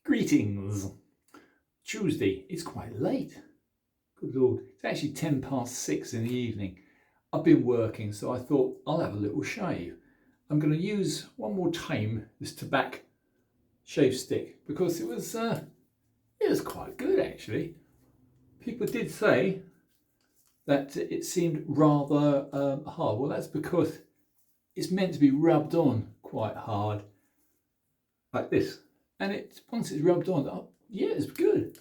Greetings. Tuesday, it's quite late. Good Lord, it's actually 6:10 in the evening. I've been working, so I thought I'll have a little shave. I'm going to use one more time this tobacco shave stick because it was quite good actually. People did say that it seemed rather hard. Well, that's because it's meant to be rubbed on quite hard, like this. And once it's rubbed on, oh, yeah, it's good.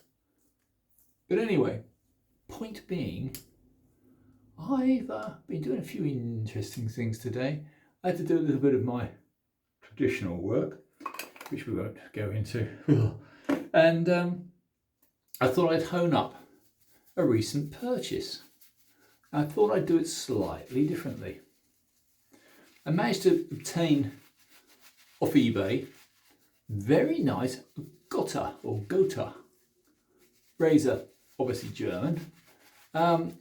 But anyway, point being, I've been doing a few interesting things today. I had to do a little bit of my traditional work, which we won't go into. And I thought I'd hone up a recent purchase. I thought I'd do it slightly differently. I managed to obtain off eBay very nice Gotha razor, obviously German.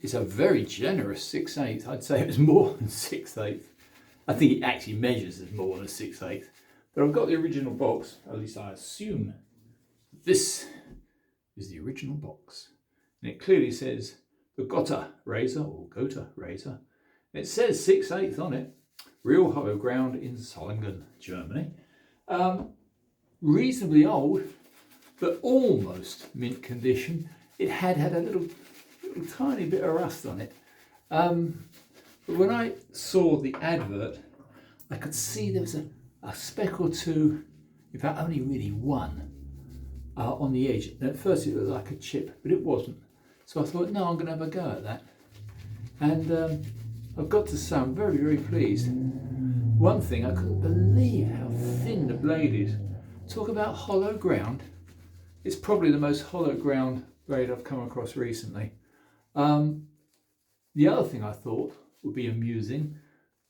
It's a very generous 6/8. I'd say it was more than 6/8. I think it actually measures as more than 6/8. But I've got the original box, at least I assume this is the original box. And it clearly says the Gotha razor or Gotha razor. It says 6/8 on it. Real hollow ground in Solingen, Germany. Reasonably old, but almost mint condition. It had a little tiny bit of rust on it. But when I saw the advert, I could see there was a speck or two, in fact only really one, on the edge. And at first it looked like a chip, but it wasn't. So I thought, no, I'm going to have a go at that. And I've got to say, I'm very, very pleased. One thing, I couldn't believe how thin the blade is. Talk about hollow ground. It's probably the most hollow ground blade I've come across recently. The other thing I thought would be amusing,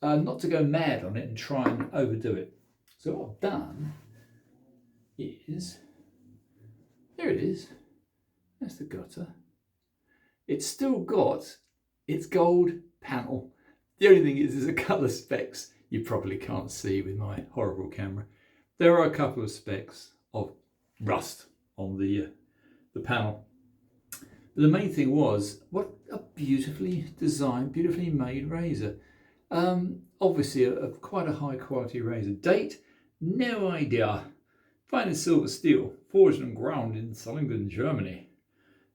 not to go mad on it and try and overdo it. So what I've done is, there it is, that's the Gotha. It's still got its gold panel. The only thing is there's a couple of specks you probably can't see with my horrible camera. There are a couple of specks of rust on the panel. But the main thing was, what a beautifully designed, beautifully made razor. Obviously quite a high quality razor. Date, no idea. Fine and silver steel, forged and ground in Solingen, Germany.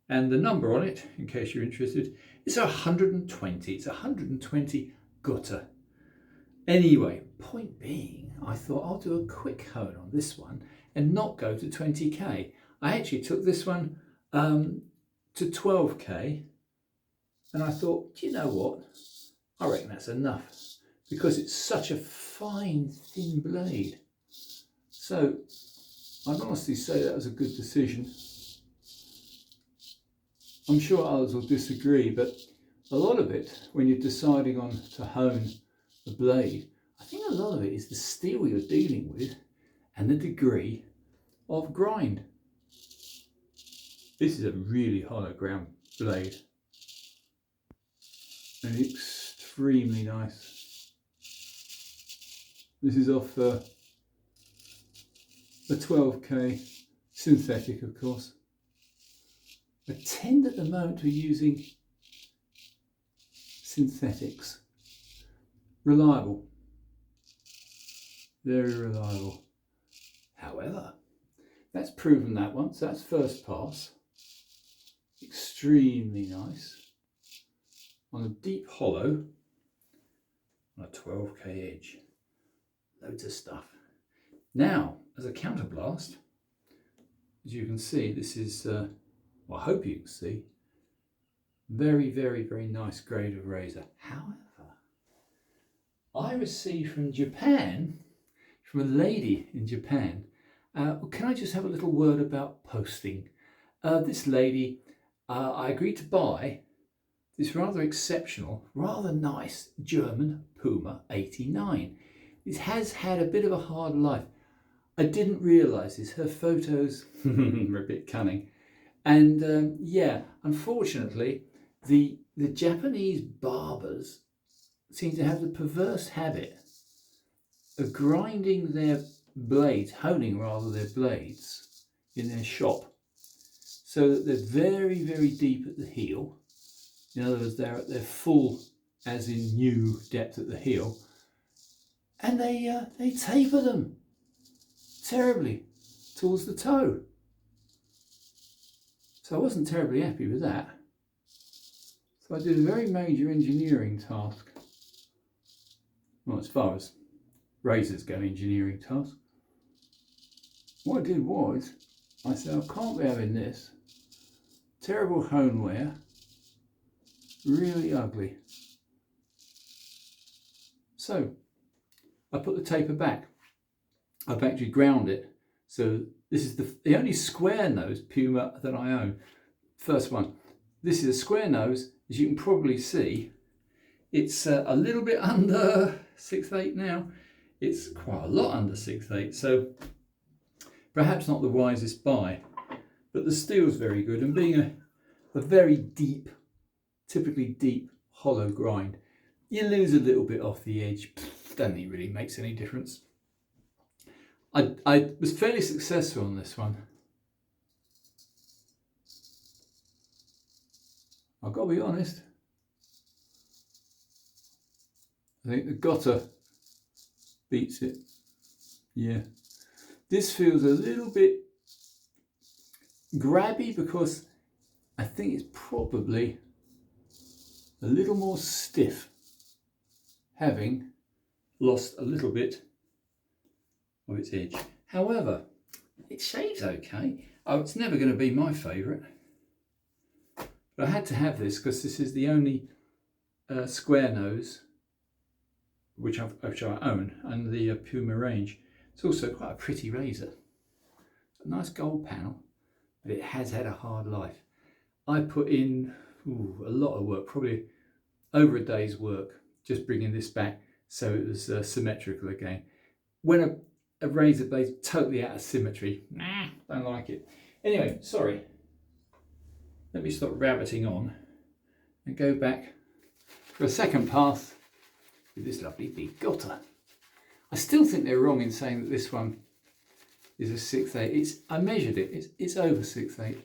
And the number on it, in case you're interested, is 120. It's 120 Gotha. Anyway, point being, I thought I'll do a quick hone on this one and not go to 20k. I actually took this one to 12k, and I thought, do you know what? I reckon that's enough because it's such a fine, thin blade. So I'd honestly say that was a good decision. I'm sure others will disagree, but a lot of it, when you're deciding on to hone the blade, I think a lot of it is the steel you're dealing with and the degree of grind. This is a really hollow ground blade and extremely nice. This is off a 12k synthetic, of course. I tend at the moment to be using synthetics. Reliable, very reliable. However, that's proven that once, that's first pass. Extremely nice. On a deep hollow, on a 12k edge. Loads of stuff. Now, as a counterblast, as you can see, this is, well, I hope you can see, very, very, very nice grade of razor. However, I received from Japan, from a lady in Japan, can I just have a little word about posting? This lady, I agreed to buy this rather exceptional, rather nice German Puma 89. It has had a bit of a hard life. I didn't realise this. Her photos are a bit cunning. And yeah, unfortunately, the Japanese barbers seem to have the perverse habit of grinding their blades, honing rather their blades, in their shop, so that they're very, very deep at the heel. In other words, they're at their full, as in new, depth at the heel, and they taper them terribly towards the toe. So I wasn't terribly happy with that. So I did a very major engineering task. Well, as far as razors go, engineering task. What I did was, I said, I can't be having this. Terrible hone wear. Really ugly. So I put the taper back. I've actually ground it. So this is the only square nose Puma that I own. First one. This is a square nose, as you can probably see. It's a little bit under 6'8" now. It's quite a lot under 6'8", so perhaps not the wisest buy, but the steel's very good, and being a very deep, typically deep hollow grind, you lose a little bit off the edge. Don't think it really makes any difference. I was fairly successful on this one. I've got to be honest. I think the gutter beats it. Yeah. This feels a little bit grabby because I think it's probably a little more stiff, having lost a little bit of its edge. However, it shaves okay. Oh, it's never going to be my favourite. But I had to have this because this is the only square nose which I own under the Puma range. It's also quite a pretty razor. A nice gold panel, but it has had a hard life. I put in a lot of work, probably over a day's work, just bringing this back so it was symmetrical again. When a razor blade's totally out of symmetry, don't like it. Anyway, sorry. Let me stop rabbiting on and go back for a second pass with this lovely big gutter. I still think they're wrong in saying that this one is a 6'8". I measured it, it's over 6'8".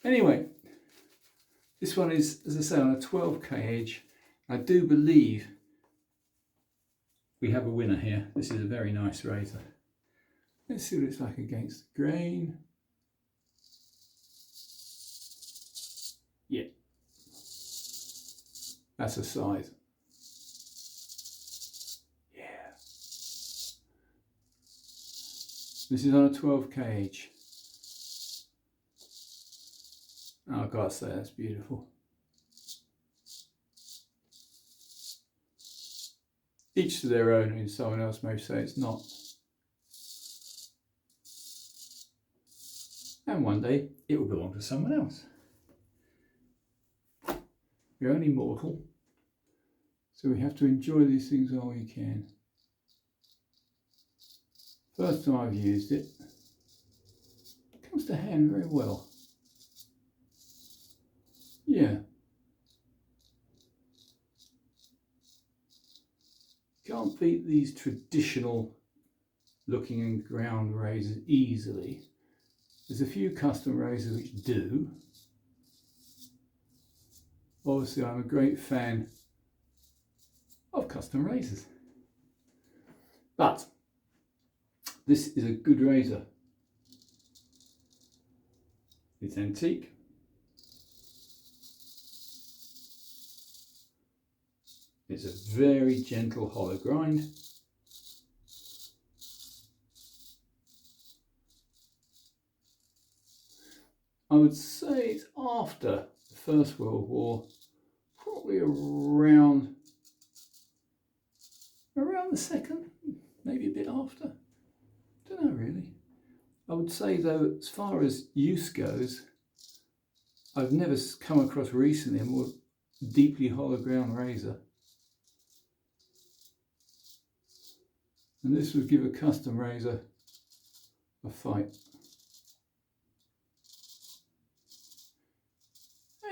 Anyway, this one is, as I say, on a 12k edge. I do believe we have a winner here. This is a very nice razor. Let's see what it's like against the grain. Yeah, that's a size. Yeah. This is on a 12k edge. Oh, I've got to say, that's beautiful. Each to their own, and someone else may say it's not. And one day it will belong to someone else. We're only mortal, so we have to enjoy these things while we can. First time I've used it, it comes to hand very well. Yeah. Can't beat these traditional looking and ground razors easily. There's a few custom razors which do. Obviously, I'm a great fan of custom razors. But this is a good razor. It's antique. It's a very gentle hollow grind. I would say it's after the First World War, probably around the second, maybe a bit after. Don't know really. I would say though, as far as use goes, I've never come across recently a more deeply hollow ground razor. And this would give a custom razor a fight.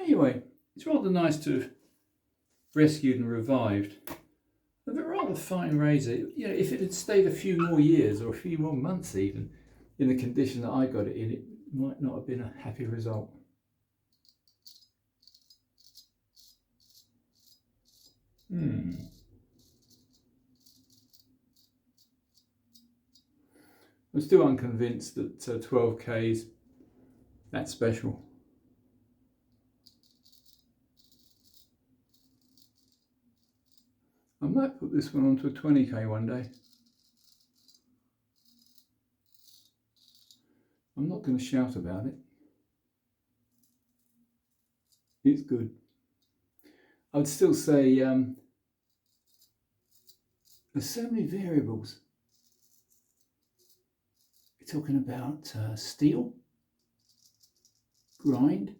Anyway, it's rather nice to have rescued and revived a rather fine razor. You know, if it had stayed a few more years or a few more months even, in the condition that I got it in, it might not have been a happy result. I'm still unconvinced that 12K is that special. I might put this one onto a 20K one day. I'm not going to shout about it. It's good. I would still say there's so many variables. You're talking about steel, grind,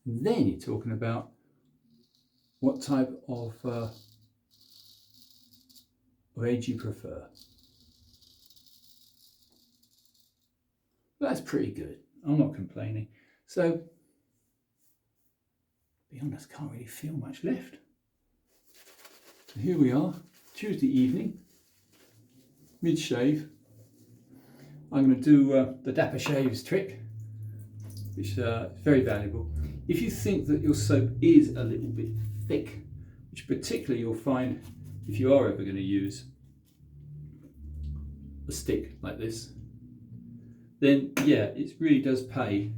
and then you're talking about what type of edge you prefer. That's pretty good. I'm not complaining. So, to be honest, can't really feel much left. So here we are, Tuesday evening, mid-shave. I'm going to do the Dapper Shaves trick, which is very valuable. If you think that your soap is a little bit thick, which particularly you'll find if you are ever going to use a stick like this, then yeah, it really does pay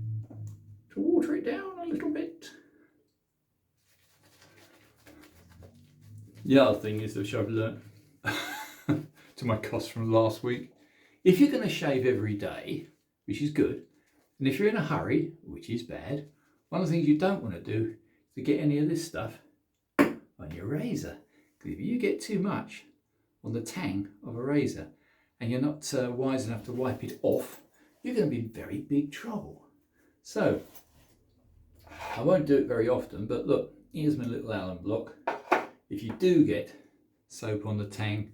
to water it down a little bit. The other thing is, which I've learned to my cost from last week, if you're going to shave every day, which is good, and if you're in a hurry, which is bad, one of the things you don't want to do is to get any of this stuff on your razor. Because if you get too much on the tang of a razor and you're not wise enough to wipe it off, you're going to be in very big trouble. So, I won't do it very often, but look, here's my little alum block. If you do get soap on the tang,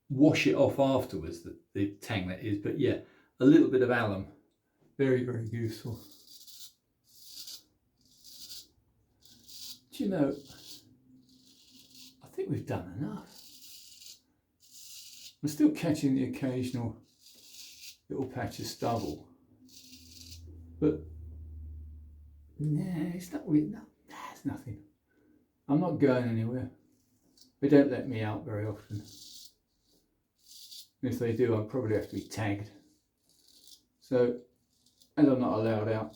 wash it off afterwards, the tang that is, but yeah, a little bit of alum, very, very useful. Do you know, I think we've done enough. I'm still catching the occasional little patch of stubble, but nah, it's not really, it's nothing. I'm not going anywhere. They don't let me out very often. If they do, I'll probably have to be tagged. So, as I'm not allowed out,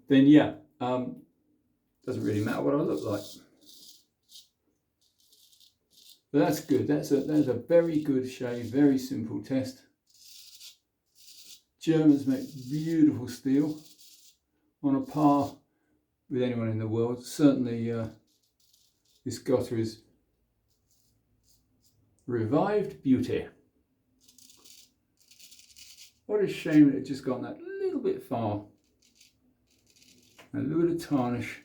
then yeah, doesn't really matter what I look like. But that's good. That's a very good shave, very simple test. Germans make beautiful steel, on a par with anyone in the world. Certainly this gutter is revived beauty. What a shame that it just gone that little bit far. A little bit of tarnish,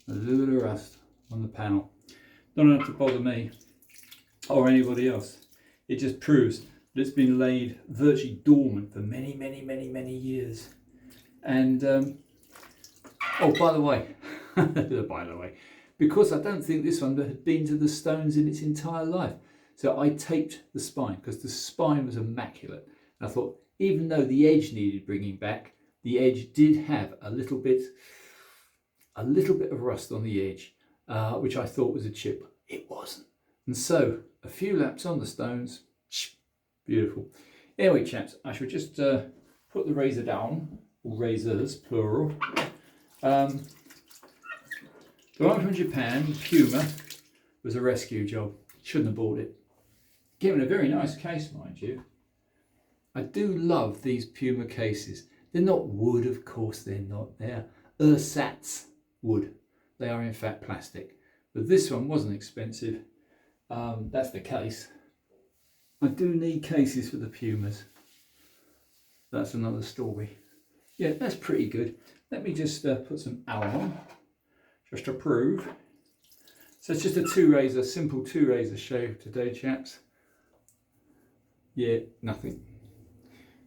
a little bit of rust on the panel. Not enough to bother me or anybody else. It just proves that it's been laid virtually dormant for many, many, many, many years. And oh, by the way, because I don't think this one had been to the stones in its entire life. So I taped the spine because the spine was immaculate. And I thought, even though the edge needed bringing back, the edge did have a little bit of rust on the edge, which I thought was a chip. It wasn't. And so a few laps on the stones, beautiful. Anyway, chaps, I shall just put the razor down, or razors, plural. The one from Japan, Puma, was a rescue job. Shouldn't have bought it. Given a very nice case, mind you. I do love these Puma cases. They're not wood, of course they're not. They're ersatz wood. They are in fact plastic. But this one wasn't expensive. That's the case. I do need cases for the Pumas. That's another story. Yeah, that's pretty good. Let me just put some alum on, just to prove. So it's just a simple two razor shave today, chaps. Yeah, nothing.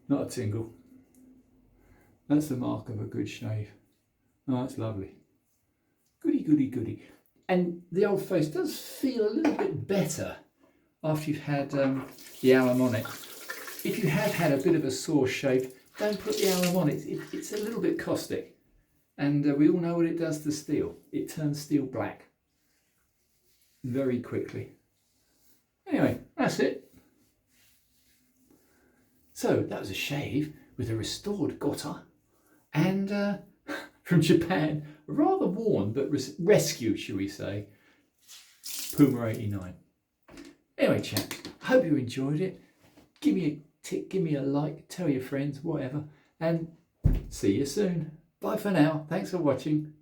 Not a tingle. That's the mark of a good shave. Oh, that's lovely. Goody, goody, goody. And the old face does feel a little bit better after you've had the alum on it. If you have had a bit of a sore shave, don't put the alum on it. It's a little bit caustic. And we all know what it does to steel. It turns steel black very quickly. Anyway, that's it. So that was a shave with a restored gutter and from Japan, a rather worn but rescued, shall we say, Puma 89. Anyway, chaps, I hope you enjoyed it. Give me a tick, give me a like, tell your friends, whatever, and see you soon. Bye for now. Thanks for watching.